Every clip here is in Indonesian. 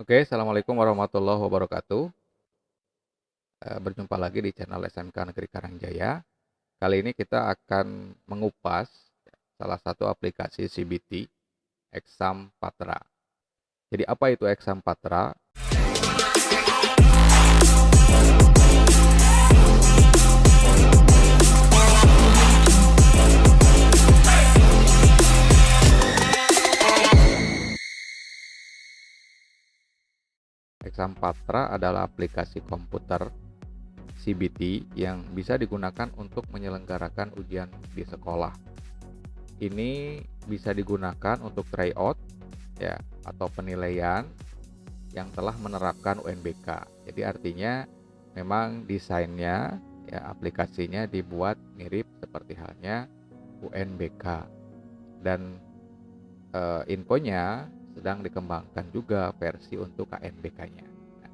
Oke, assalamualaikum warahmatullahi wabarakatuh. Berjumpa lagi di channel SMK Negeri Karangjaya. Kali ini kita akan mengupas salah satu aplikasi CBT, Exam Patra. Jadi apa itu Exam Patra? Exam Patra adalah aplikasi komputer CBT yang bisa digunakan untuk menyelenggarakan ujian di sekolah. Ini bisa digunakan untuk tryout ya atau penilaian yang telah menerapkan UNBK. Jadi artinya memang desainnya ya aplikasinya dibuat mirip seperti halnya UNBK dan infonya sedang dikembangkan juga versi untuk KNBK-nya. Nah,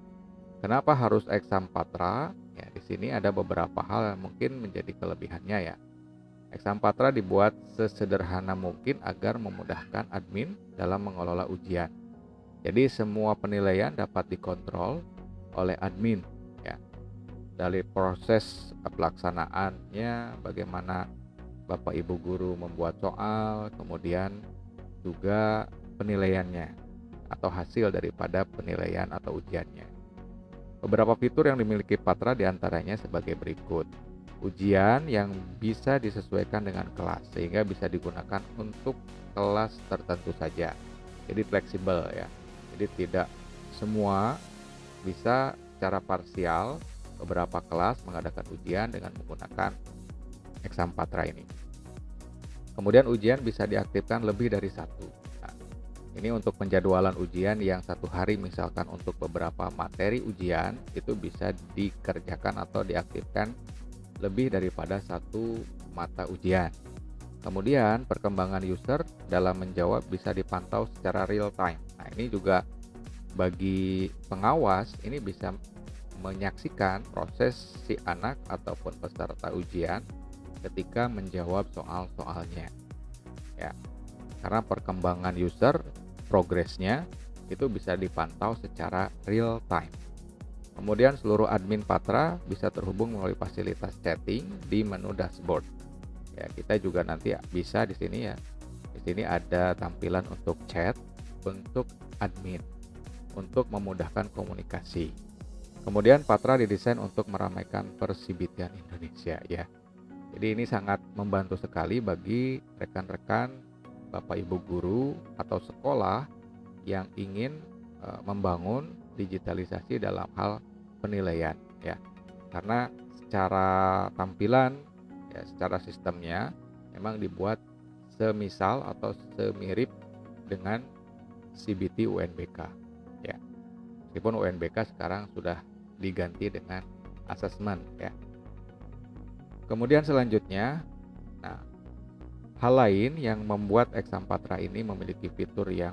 kenapa harus Exam Patra? Ya, di sini ada beberapa hal yang mungkin menjadi kelebihannya ya. Exam Patra dibuat sesederhana mungkin agar memudahkan admin dalam mengelola ujian. Jadi semua penilaian dapat dikontrol oleh admin ya. Dari proses pelaksanaannya, bagaimana Bapak Ibu guru membuat soal, kemudian juga penilaiannya atau hasil daripada penilaian atau ujiannya. Beberapa fitur yang dimiliki Patra diantaranya sebagai berikut. Ujian yang bisa disesuaikan dengan kelas sehingga bisa digunakan untuk kelas tertentu saja. Jadi fleksibel ya. Jadi tidak semua bisa secara parsial beberapa kelas mengadakan ujian dengan menggunakan Exam Patra ini. Kemudian ujian bisa diaktifkan lebih dari satu. Nah, ini untuk penjadwalan ujian yang satu hari misalkan untuk beberapa materi ujian itu bisa dikerjakan atau diaktifkan lebih daripada satu mata ujian. Kemudian perkembangan user dalam menjawab bisa dipantau secara real time. Nah, ini juga bagi pengawas ini bisa menyaksikan proses si anak ataupun peserta ujian ketika menjawab soal-soalnya. Ya, karena perkembangan user progresnya itu bisa dipantau secara real time. Kemudian seluruh admin Patra bisa terhubung melalui fasilitas chatting di menu dashboard. Ya, kita juga nanti bisa di sini ya. Di sini ada tampilan untuk chat untuk admin untuk memudahkan komunikasi. Kemudian Patra didesain untuk meramaikan persibitan Indonesia ya. Jadi ini sangat membantu sekali bagi rekan-rekan Bapak Ibu guru atau sekolah yang ingin membangun digitalisasi dalam hal penilaian ya. Karena secara tampilan ya, secara sistemnya memang dibuat semisal atau semirip dengan CBT UNBK ya. Meskipun UNBK sekarang sudah diganti dengan asesmen ya. Kemudian selanjutnya, nah, hal lain yang membuat Exam Patra ini memiliki fitur yang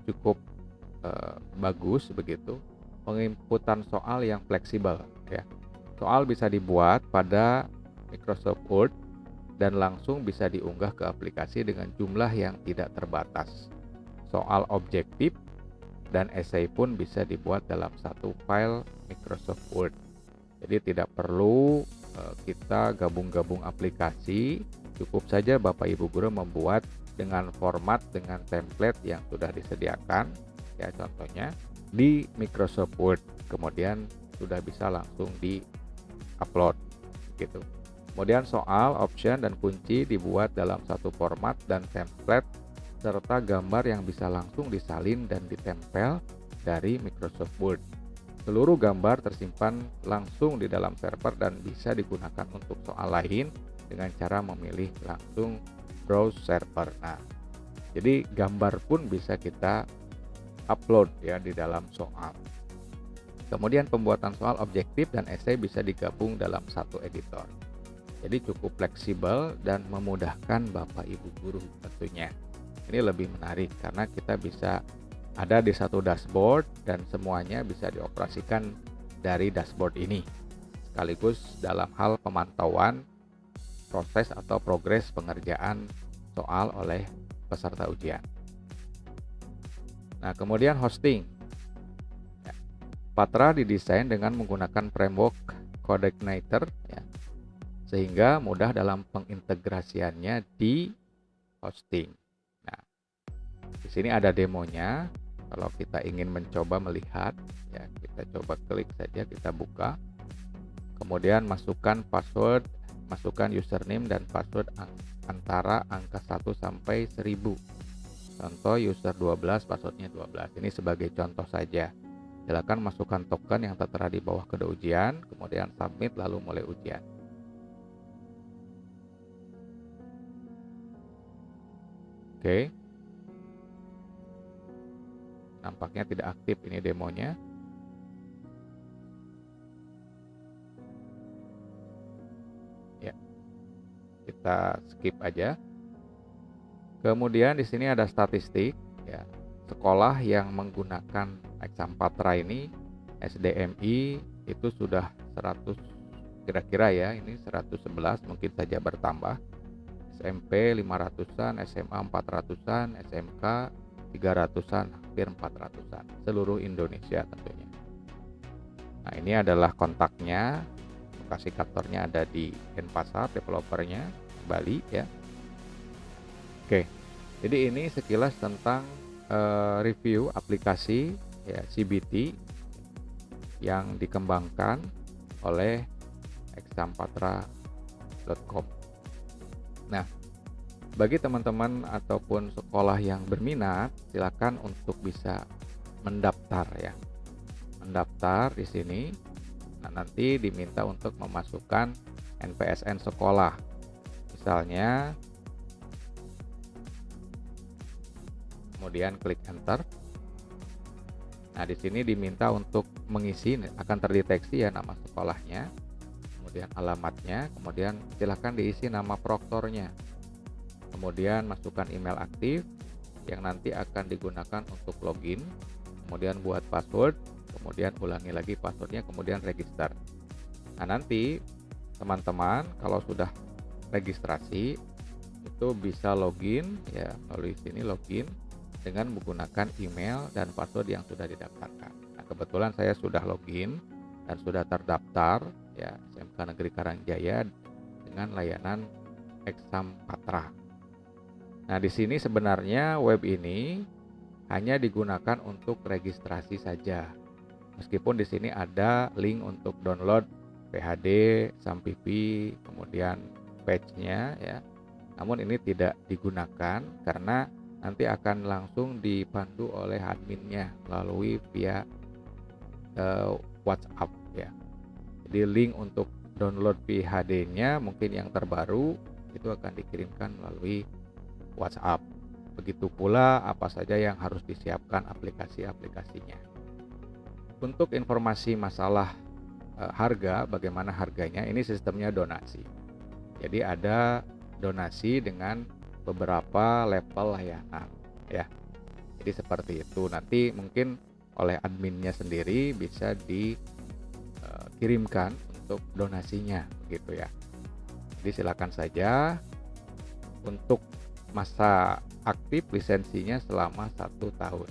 cukup bagus begitu, penginputan soal yang fleksibel ya. Soal bisa dibuat pada Microsoft Word dan langsung bisa diunggah ke aplikasi dengan jumlah yang tidak terbatas. Soal objektif dan esai pun bisa dibuat dalam satu file Microsoft Word. Jadi tidak perlu kita gabung-gabung aplikasi, cukup saja Bapak Ibu guru membuat dengan format dengan template yang sudah disediakan ya, contohnya di Microsoft Word, kemudian sudah bisa langsung di upload gitu. Kemudian soal, option dan kunci dibuat dalam satu format dan template serta gambar yang bisa langsung disalin dan ditempel dari Microsoft Word. Seluruh gambar tersimpan langsung di dalam server dan bisa digunakan untuk soal lain dengan cara memilih langsung browse server. Nah, jadi gambar pun bisa kita upload ya di dalam soal. Kemudian pembuatan soal objektif dan esai bisa digabung dalam satu editor. Jadi cukup fleksibel dan memudahkan Bapak Ibu guru tentunya. Ini lebih menarik karena kita bisa ada di satu dashboard dan semuanya bisa dioperasikan dari dashboard ini. Sekaligus dalam hal pemantauan proses atau progres pengerjaan soal oleh peserta ujian. Nah, kemudian hosting. Patra didesain dengan menggunakan framework Coordinator ya, sehingga mudah dalam pengintegrasiannya di hosting. Nah, di sini ada demonya. Kalau kita ingin mencoba melihat, ya kita coba klik saja, kita buka. Kemudian masukkan password, masukkan username dan password antara angka 1 sampai 1000. Contoh user 12, passwordnya 12. Ini sebagai contoh saja. Silakan masukkan token yang tertera di bawah kode ujian, kemudian submit lalu mulai ujian. Oke. Nampaknya tidak aktif ini demonya. Ya. Kita skip aja. Kemudian di sini ada statistik ya. Sekolah yang menggunakan Exam Patra ini SDMI itu sudah 100 kira-kira ya, ini 111, mungkin saja bertambah. SMP 500-an, SMA 400-an, SMK 300-an, hampir 400-an, seluruh Indonesia tentunya. Nah, ini adalah kontaknya, lokasi kantornya ada di Denpasar, developernya Bali ya. Oke, jadi ini sekilas tentang review aplikasi ya, CBT yang dikembangkan oleh exampatra.com. Nah, bagi teman-teman ataupun sekolah yang berminat, silakan untuk bisa mendaftar ya. Mendaftar di sini. Nah, nanti diminta untuk memasukkan NPSN sekolah. Misalnya, kemudian klik enter. Nah, di sini diminta untuk mengisi, akan terdeteksi ya nama sekolahnya, kemudian alamatnya, kemudian silakan diisi nama proktornya. Kemudian masukkan email aktif yang nanti akan digunakan untuk login, kemudian buat password, kemudian ulangi lagi passwordnya, kemudian register. Nah, nanti teman-teman kalau sudah registrasi itu bisa login ya, melalui sini login dengan menggunakan email dan password yang sudah didaftarkan. Nah, kebetulan saya sudah login dan sudah terdaftar ya, SMK Negeri Karangjaya dengan layanan Exam Patra. Nah, di sini sebenarnya web ini hanya digunakan untuk registrasi saja. Meskipun di sini ada link untuk download PHD, SAMPIP, kemudian patch-nya ya. Namun ini tidak digunakan karena nanti akan langsung dipandu oleh adminnya melalui via WhatsApp ya. Jadi link untuk download PHD-nya mungkin yang terbaru itu akan dikirimkan melalui WhatsApp. Begitu pula apa saja yang harus disiapkan aplikasi-aplikasinya. Untuk informasi masalah harga, bagaimana harganya, ini sistemnya donasi. Jadi ada donasi dengan beberapa level layanan ya. Jadi seperti itu. Nanti mungkin oleh adminnya sendiri bisa dikirimkan untuk donasinya gitu ya. Jadi silakan saja. Untuk masa aktif lisensinya selama 1 tahun.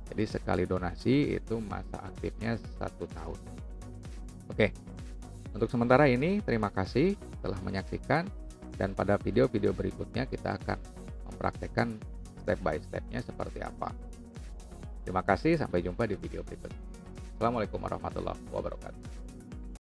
Jadi sekali donasi itu masa aktifnya 1 tahun. Oke. Untuk sementara ini terima kasih telah menyaksikan. Dan pada video-video berikutnya kita akan mempraktekkan step by step-nya seperti apa. Terima kasih, sampai jumpa di video berikutnya. Assalamualaikum warahmatullahi wabarakatuh.